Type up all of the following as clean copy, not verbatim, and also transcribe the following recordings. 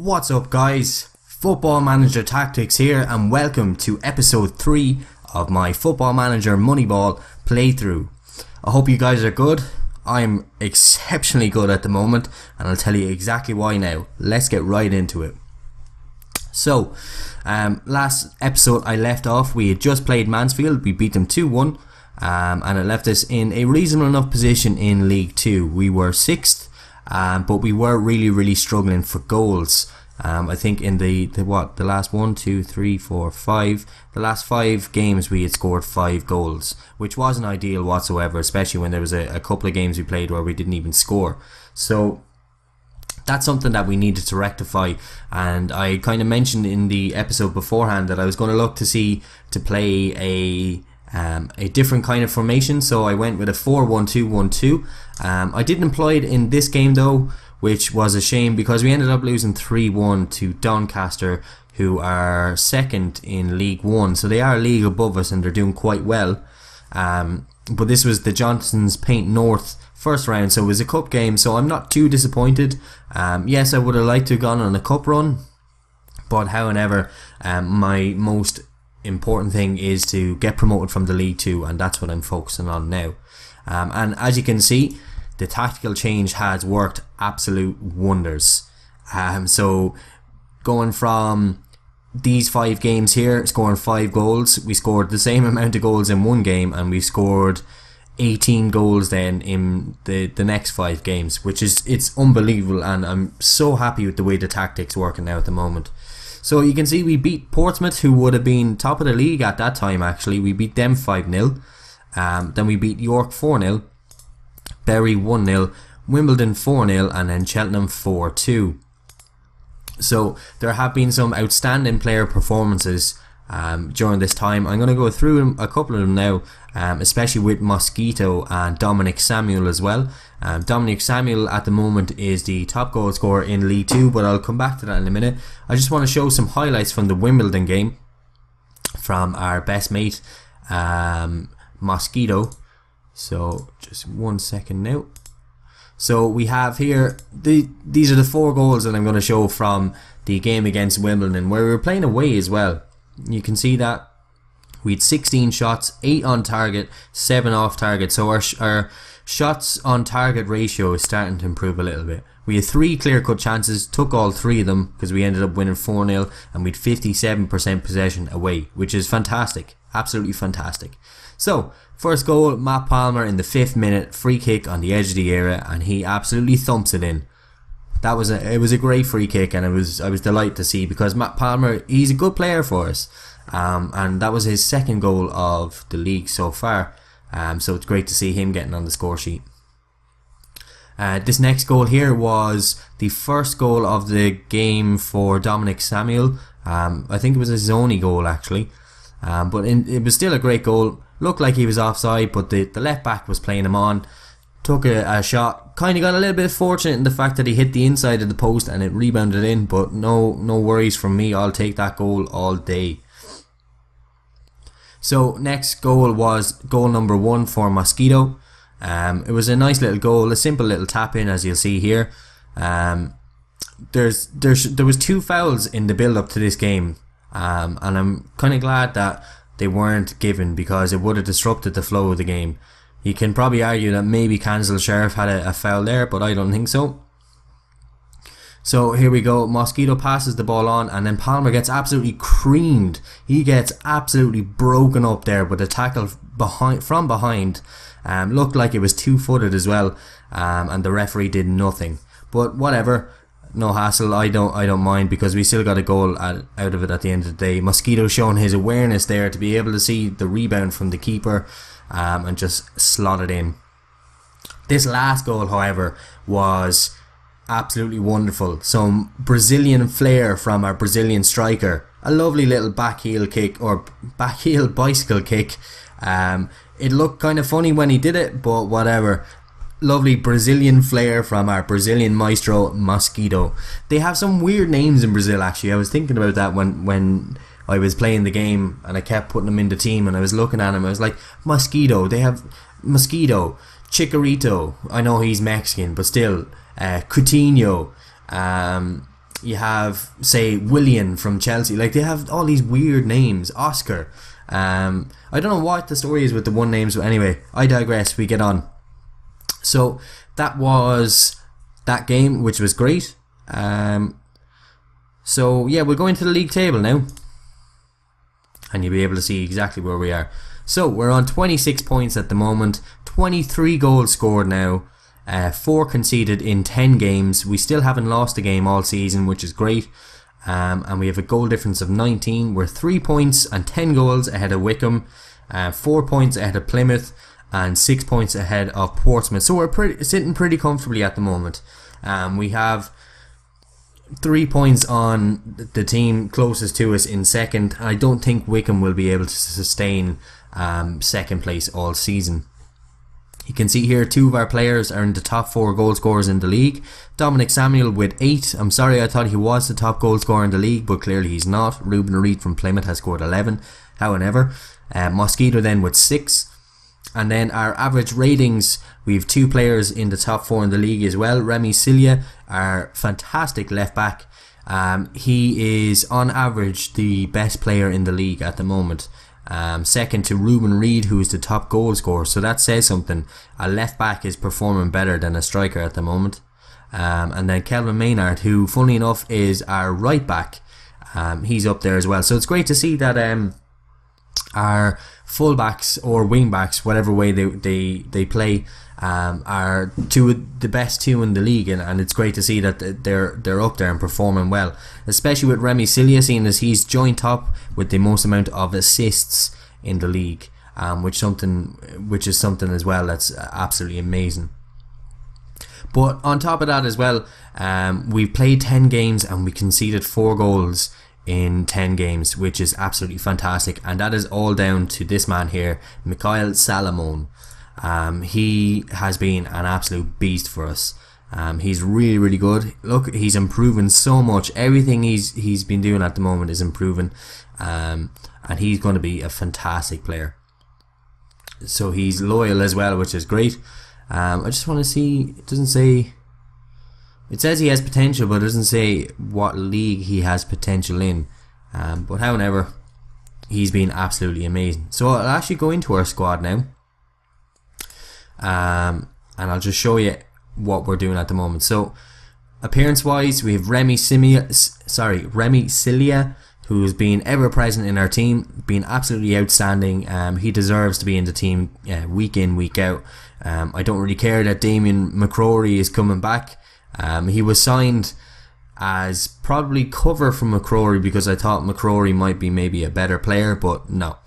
What's up guys, Football Manager Tactics here and welcome to episode 3 of my Football Manager Moneyball playthrough. I hope you guys are good. I'm exceptionally good at the moment and I'll tell you exactly why now. Let's get right into it. So, last episode I left off, we had just played Mansfield, we beat them 2-1 and it left us in a reasonable enough position in League 2. We were 6th. But we were really struggling for goals. I think in the last 1, 2, 3, 4, 5, the last 5 games we had scored 5 goals, which wasn't ideal whatsoever, especially when there was a couple of games we played where we didn't even score. So that's something that we needed to rectify, and I kind of mentioned in the episode beforehand that I was going to look to play a different kind of formation, so I went with a 4-1-2-1-2. I didn't employ it in this game though, which was a shame because we ended up losing 3-1 to Doncaster, who are second in League 1, so they are a league above us and they're doing quite well. But this was the Johnson's Paint North first round, so it was a cup game, so I'm not too disappointed. Yes, I would have liked to have gone on a cup run, but however, my most important thing is to get promoted from the League 2, and that's what I'm focusing on now. And as you can see, the tactical change has worked absolute wonders. So going from these 5 games here, scoring 5 goals, we scored the same amount of goals in one game, and we scored 18 goals then in the next 5 games, which is, it's unbelievable, and I'm so happy with the way the tactics working now at the moment. So you can see we beat Portsmouth, who would have been top of the league at that time actually. We beat them 5-0. Then we beat York 4-0, Bury 1-0, Wimbledon 4-0, and then Cheltenham 4-2. So there have been some outstanding player performances during this time. I'm going to go through a couple of them now, especially with Mosquito and Dominic Samuel as well. Dominic Samuel at the moment is the top goal scorer in League 2, but I'll come back to that in a minute. I just want to show some highlights from the Wimbledon game from our best mate, Mosquito. So just 1 second now. So we have here, these are the 4 goals that I'm going to show from the game against Wimbledon, where we were playing away as well. You can see that we had 16 shots, 8 on target, 7 off target. So our shots on target ratio is starting to improve a little bit. We had 3 clear-cut chances, took all 3 of them because we ended up winning 4-0, and we had 57% possession away, which is fantastic, absolutely fantastic. So first goal, Matt Palmer in the 5th minute, free kick on the edge of the area, and he absolutely thumps it in. It was a great free kick, and I was delighted to see, because Matt Palmer, he's a good player for us, and that was his 2nd goal of the league so far. So it's great to see him getting on the score sheet. This next goal here was the first goal of the game for Dominic Samuel. I think it was his only goal actually, but it was still a great goal. Looked like he was offside, but the left back was playing him on. Took a shot, kind of got a little bit fortunate in the fact that he hit the inside of the post and it rebounded in, but no worries from me. I'll take that goal all day. So next goal was goal number 1 for Mosquito. It was a nice little goal, a simple little tap in, as you'll see here. There was 2 fouls in the build up to this game, and I'm kind of glad that they weren't given, because it would have disrupted the flow of the game. You can probably argue that maybe Cancel Sheriff had a foul there, but I don't think so. So here we go, Mosquito passes the ball on, and then Palmer gets absolutely creamed. He gets absolutely broken up there with a tackle from behind. Looked like it was 2-footed as well, and the referee did nothing. But whatever, no hassle. I don't mind, because we still got a goal out of it at the end of the day. Mosquito showing his awareness there to be able to see the rebound from the keeper, and just slot it in. This last goal, however, was absolutely wonderful. Some Brazilian flair from our Brazilian striker. A lovely little back heel kick, or back heel bicycle kick. It looked kind of funny when he did it, but whatever. Lovely Brazilian flair from our Brazilian maestro, Mosquito. They have some weird names in Brazil actually. I was thinking about that when I was playing the game, and I kept putting him in the team, and I was looking at him, I was like, Mosquito, they have Mosquito, Chikorito, I know he's Mexican, but still, Coutinho, You have, say, Willian from Chelsea. Like, they have all these weird names. Oscar. I don't know what the story is with the one names, but anyway, I digress. We get on. So that was that game, which was great. So yeah, we'll go into the league table now, and you'll be able to see exactly where we are. So we're on 26 points at the moment, 23 goals scored now, 4 conceded in 10 games. We still haven't lost a game all season, which is great. And we have a goal difference of 19. We're 3 points and 10 goals ahead of Wickham, 4 points ahead of Plymouth, and 6 points ahead of Portsmouth. So we're sitting pretty comfortably at the moment. We have 3 points on the team closest to us in second. I don't think Wickham will be able to sustain second place all season. You can see here 2 of our players are in the top 4 goal scorers in the league. Dominic Samuel with 8. I'm sorry, I thought he was the top goal scorer in the league, but clearly he's not. Ruben Reid from Plymouth has scored 11. However, Mosquito then with 6. And then our average ratings, we have 2 players in the top 4 in the league as well. Remy Cilia, our fantastic left back. He is on average the best player in the league at the moment. Second to Ruben Reid, who is the top goal scorer. So that says something. A left back is performing better than a striker at the moment. And then Kelvin Maynard, who funnily enough is our right back. He's up there as well. So it's great to see that our fullbacks or wingbacks, whatever way they play, are 2 of the best 2 in the league, and it's great to see that they're up there and performing well, especially with Remy Cilia, seeing as he's joint top with the most amount of assists in the league, which is something as well that's absolutely amazing. But on top of that as well, we've played 10 games and we conceded 4 goals in 10 games, which is absolutely fantastic, and that is all down to this man here, Mikhail Salomon. He has been an absolute beast for us. He's really, really good. Look, he's improving so much. Everything he's been doing at the moment is improving, and he's going to be a fantastic player. So he's loyal as well, which is great. I just want to see, it doesn't say, it says he has potential, but it doesn't say what league he has potential in. But however, he's been absolutely amazing. So I'll actually go into our squad now. And I'll just show you what we're doing at the moment. So appearance wise, we have Remy Cilia, who has been ever present in our team, been absolutely outstanding. He deserves to be in the team week in, week out. I don't really care that Damien McCrory is coming back. He was signed as probably cover for McCrory because I thought McCrory might be maybe a better player, but no.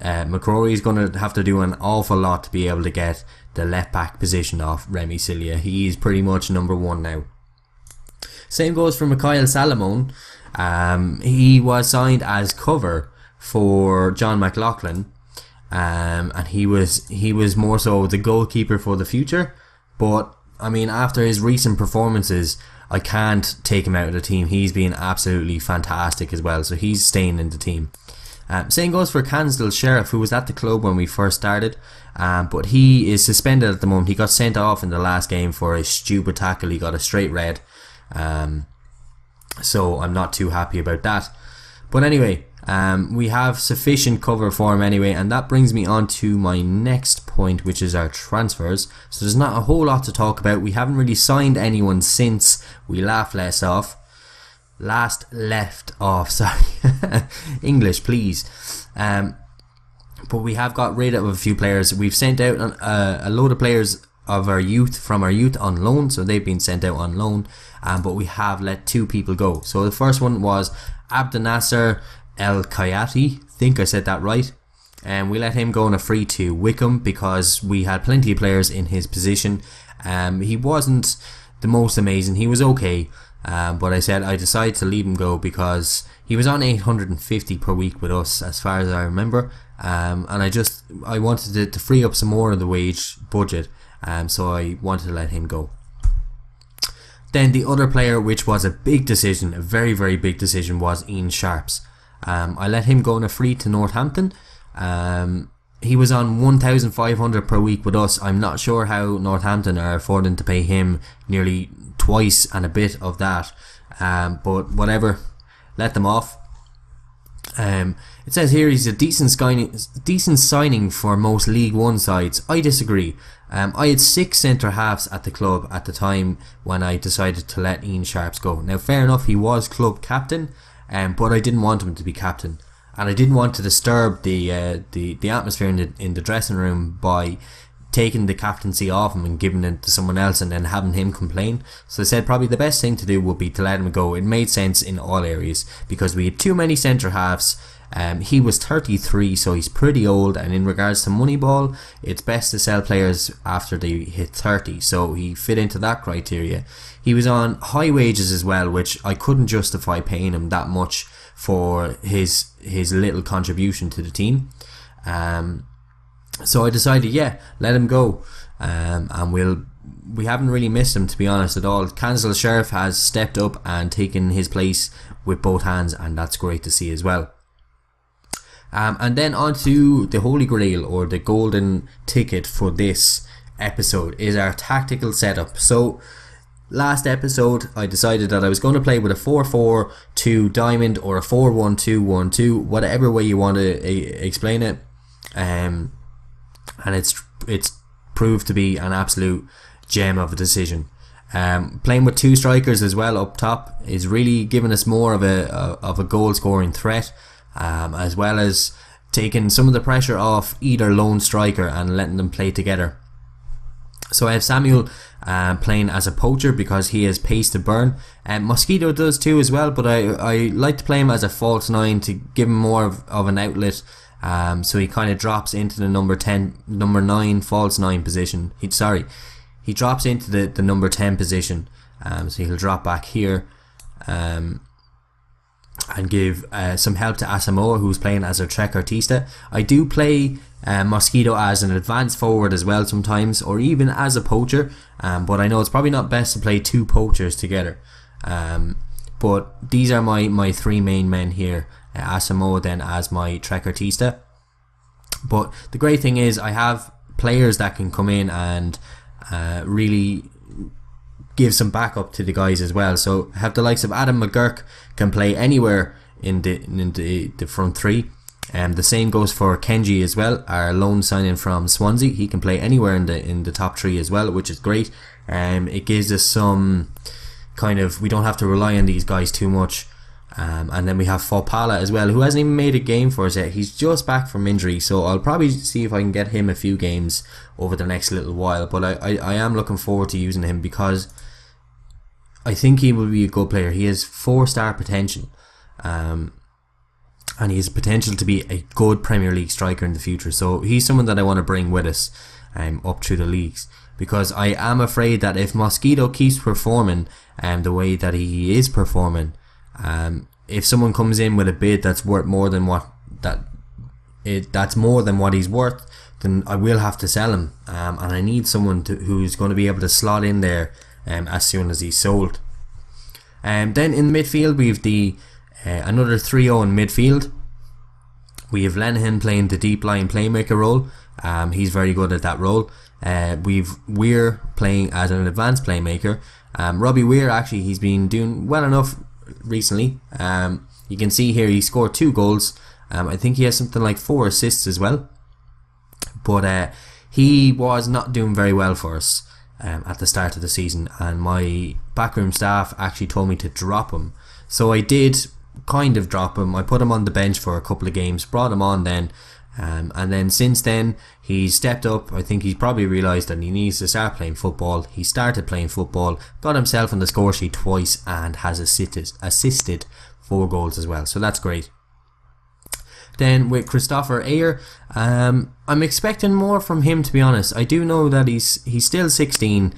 McCrory is going to have to do an awful lot to be able to get the left back position off Remy Cilia. He is pretty much number 1 now. Same goes for Mikhail Salomon. He was signed as cover for John McLaughlin, and he was more so the goalkeeper for the future. But I mean, after his recent performances, I can't take him out of the team. He's been absolutely fantastic as well, so he's staying in the team. Same goes for Cansdale Sheriff, who was at the club when we first started, but he is suspended at the moment. He got sent off in the last game for a stupid tackle. He got a straight red, so I'm not too happy about that. But anyway, we have sufficient cover for him anyway, and that brings me on to my next point, which is our transfers. So there's not a whole lot to talk about. We haven't really signed anyone since we left off. English please. But we have got rid of a few players. We've sent out a load of players of our youth on loan, so they've been sent out on loan, but we have let 2 people go. So the first one was Abdenasser El Kayati, think I said that right, and we let him go on a free to Wickham because we had plenty of players in his position. He wasn't the most amazing, he was okay, but I decided to leave him go because he was on 850 per week with us as far as I remember, and I wanted to free up some more of the wage budget, so I wanted to let him go. Then the other player, which was a big decision, a very, very big decision, was Ian Sharps. I let him go on a free to Northampton. He was on 1,500 per week with us. I'm not sure how Northampton are affording to pay him nearly twice and a bit of that. But whatever, let them off. It says here he's a decent signing for most League One sides. I disagree. I had 6 centre halves at the club at the time when I decided to let Ian Sharps go. Now, fair enough, he was club captain, but I didn't want him to be captain, and I didn't want to disturb the atmosphere in the dressing room by taking the captaincy off him and giving it to someone else and then having him complain. So I said probably the best thing to do would be to let him go. It made sense in all areas because we had too many centre halves. He was 33, so he's pretty old, and in regards to Moneyball, it's best to sell players after they hit 30, so he fit into that criteria. He was on high wages as well, which I couldn't justify paying him that much for his little contribution to the team. So I decided, let him go, and we haven't really missed him, to be honest, at all. Kansas Sheriff has stepped up and taken his place with both hands, and that's great to see as well. And then on to the Holy Grail, or the golden ticket for this episode, is our tactical setup. So last episode I decided that I was going to play with a 4-4-2 diamond or a 4-1-2-1-2, whatever way you want to explain it. And it's proved to be an absolute gem of a decision. Playing with 2 strikers as well up top is really giving us more of a goal scoring threat, as well as taking some of the pressure off either lone striker and letting them play together. So I have Samuel playing as a poacher because he has pace to burn. Mosquito does too as well, but I like to play him as a false 9 to give him more of an outlet. So he kind of drops into the number 9 false 9 position. He drops into the number 10 position. So he'll drop back here. And give some help to Asamoah, who's playing as a trequartista. I do play Mosquito as an advanced forward as well sometimes, or even as a poacher, but I know it's probably not best to play 2 poachers together. But these are my 3 main men here. Asamoah then as my trequartista. But the great thing is I have players that can come in and really give some backup to the guys as well. So I have the likes of Adam McGurk, can play anywhere in the front 3. The same goes for Kenji as well, our loan signing from Swansea. He can play anywhere in the top 3 as well, which is great. It gives us some kind of, we don't have to rely on these guys too much. And then we have Fopala as well, who hasn't even made a game for us yet. He's just back from injury, so I'll probably see if I can get him a few games over the next little while. But I am looking forward to using him because I think he will be a good player. He has 4-star potential, and he has potential to be a good Premier League striker in the future. So he's someone that I want to bring with us up through the leagues, because I am afraid that if Mosquito keeps performing the way that he is performing, if someone comes in with a bid that's worth more than that's more than what he's worth, then I will have to sell him, and I need someone who's going to be able to slot in there as soon as he's sold. Then in the midfield we have another 3-0 in midfield. We have Lenihan playing the deep line playmaker role. He's very good at that role. We've Weir playing as an advanced playmaker. Robbie Weir, actually, he's been doing well enough recently. You can see here he scored 2 goals. I think he has something like 4 assists as well. But he was not doing very well for us at the start of the season, and my backroom staff actually told me to drop him. So I did kind of drop him. I put him on the bench for a couple of games, brought him on then, and then since then he's stepped up. I think he's probably realised that he needs to start playing football. He started playing football, got himself on the score sheet twice, and has assisted 4 goals as well, so that's great. Then with Christopher Ayer, I'm expecting more from him, to be honest. I do know that he's still 16,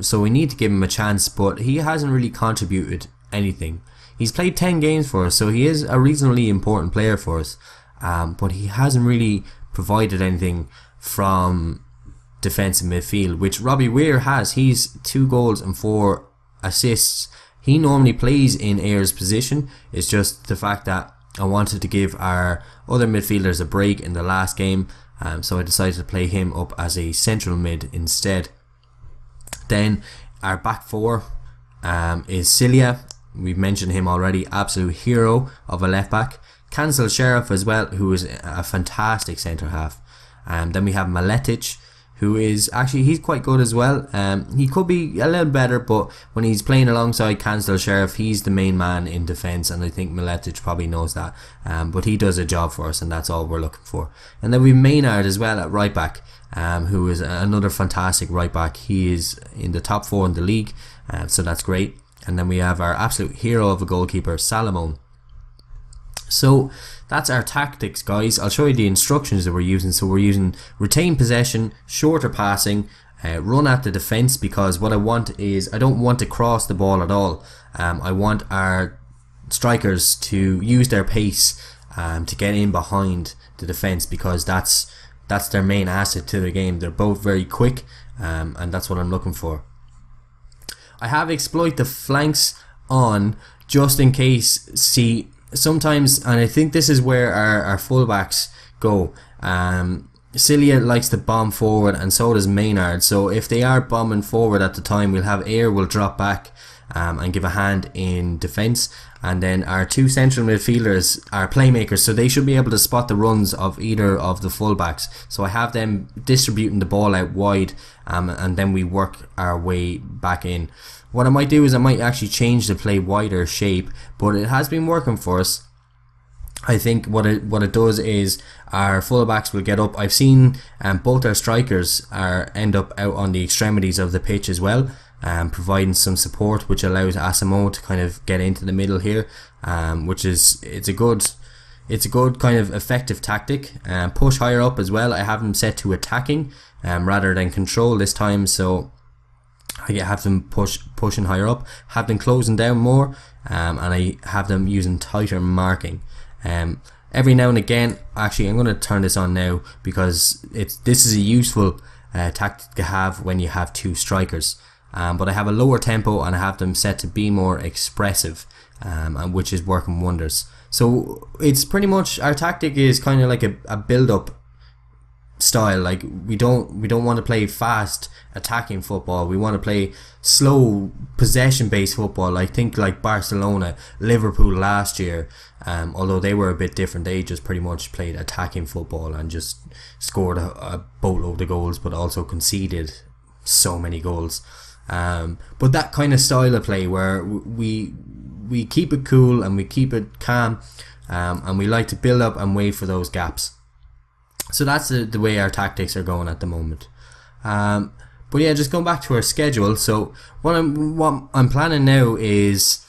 so we need to give him a chance, but he hasn't really contributed anything. He's played 10 games for us, so he is a reasonably important player for us, but he hasn't really provided anything from defensive midfield, which Robbie Weir has. He's 2 goals and 4 assists. He normally plays in Ayer's position. It's just the fact that I wanted to give our other midfielders a break in the last game, so I decided to play him up as a central mid instead. Then our back 4, is Cilia. We've mentioned him already, absolute hero of a left back. Cancel Sheriff as well, who is a fantastic centre half. Then we have Maletic, who is actually, he's quite good as well. He could be a little better, but when he's playing alongside Cancel Sheriff, he's the main man in defence, and I think Maletic probably knows that. But he does a job for us, and that's all we're looking for. And then we've Maynard as well at right back, who is another fantastic right back. He is in the top 4 in the league, so that's great. And then we have our absolute hero of a goalkeeper, Salomon. So that's our tactics, guys. I'll show you the instructions that we're using. So we're using retain possession, shorter passing, run at the defence, because what I want is, I don't want to cross the ball at all. I want our strikers to use their pace to get in behind the defence, because that's their main asset to the game. They're both very quick, and that's what I'm looking for. I have exploit the flanks on just in case. See, sometimes, and I think this is where our fullbacks go. Cilia likes to bomb forward, and so does Maynard. So if they are bombing forward at the time, we'll have Air will drop back and give a hand in defence. And then our 2 central midfielders are playmakers, so they should be able to spot the runs of either of the fullbacks. So I have them distributing the ball out wide, and then we work our way back in. What I might do is I might actually change the play wider shape, but it has been working for us. I think what it does is our fullbacks will get up. I've seen both our strikers end up out on the extremities of the pitch as well, providing some support, which allows Asamoah to kind of get into the middle here, which is it's a good kind of effective tactic. Push higher up as well. I have them set to attacking rather than control this time, so I have them pushing higher up, have them closing down more, and I have them using tighter marking. Every now and again, actually I'm going to turn this on now, because this is a useful tactic to have when you have 2 strikers. But I have a lower tempo, and I have them set to be more expressive, and which is working wonders. So it's pretty much, our tactic is kind of like a build-up style. Like we don't want to play fast attacking football. We want to play slow possession based football. I think like Barcelona, Liverpool last year, although they were a bit different, they just pretty much played attacking football and just scored a boatload of goals, but also conceded so many goals. But that kind of style of play where we keep it cool and we keep it calm, and we like to build up and wait for those gaps. So that's the way our tactics are going at the moment. But yeah, just going back to our schedule. So what I'm planning now is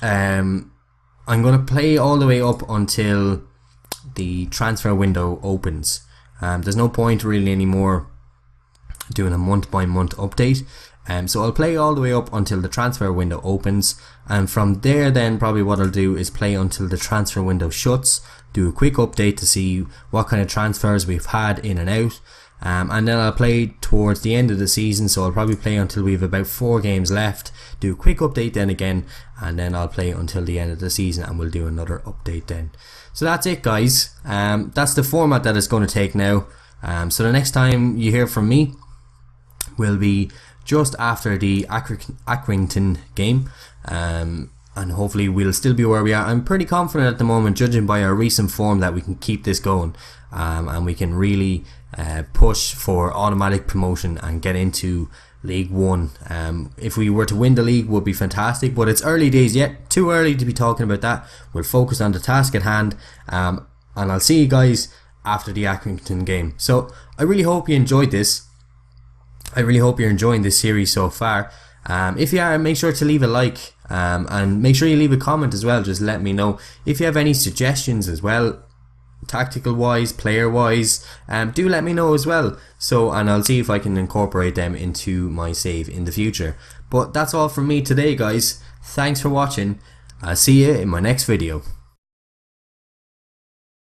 I'm going to play all the way up until the transfer window opens. There's no point really anymore doing a month by month update. So I'll play all the way up until the transfer window opens, and from there then probably what I'll do is play until the transfer window shuts, do a quick update to see what kind of transfers we've had in and out, and then I'll play towards the end of the season. So I'll probably play until we have about 4 games left, do a quick update then again, and then I'll play until the end of the season, and we'll do another update then. So that's it, guys. That's the format that it's going to take now. So the next time you hear from me will be just after the Accrington game, and hopefully we'll still be where we are. I'm pretty confident at the moment, judging by our recent form, that we can keep this going, and we can really push for automatic promotion and get into League 1. If we were to win the league, would be fantastic, but it's early days yet, too early to be talking about that. We'll focus on the task at hand, and I'll see you guys after the Accrington game. So I really hope you enjoyed this. I really hope you're enjoying this series so far. If you are, make sure to leave a like, and make sure you leave a comment as well. Just let me know if you have any suggestions as well, tactical wise, player wise. Do let me know as well, and I'll see if I can incorporate them into my save in the future. But that's all from me today, guys. Thanks for watching. I'll see you in my next video.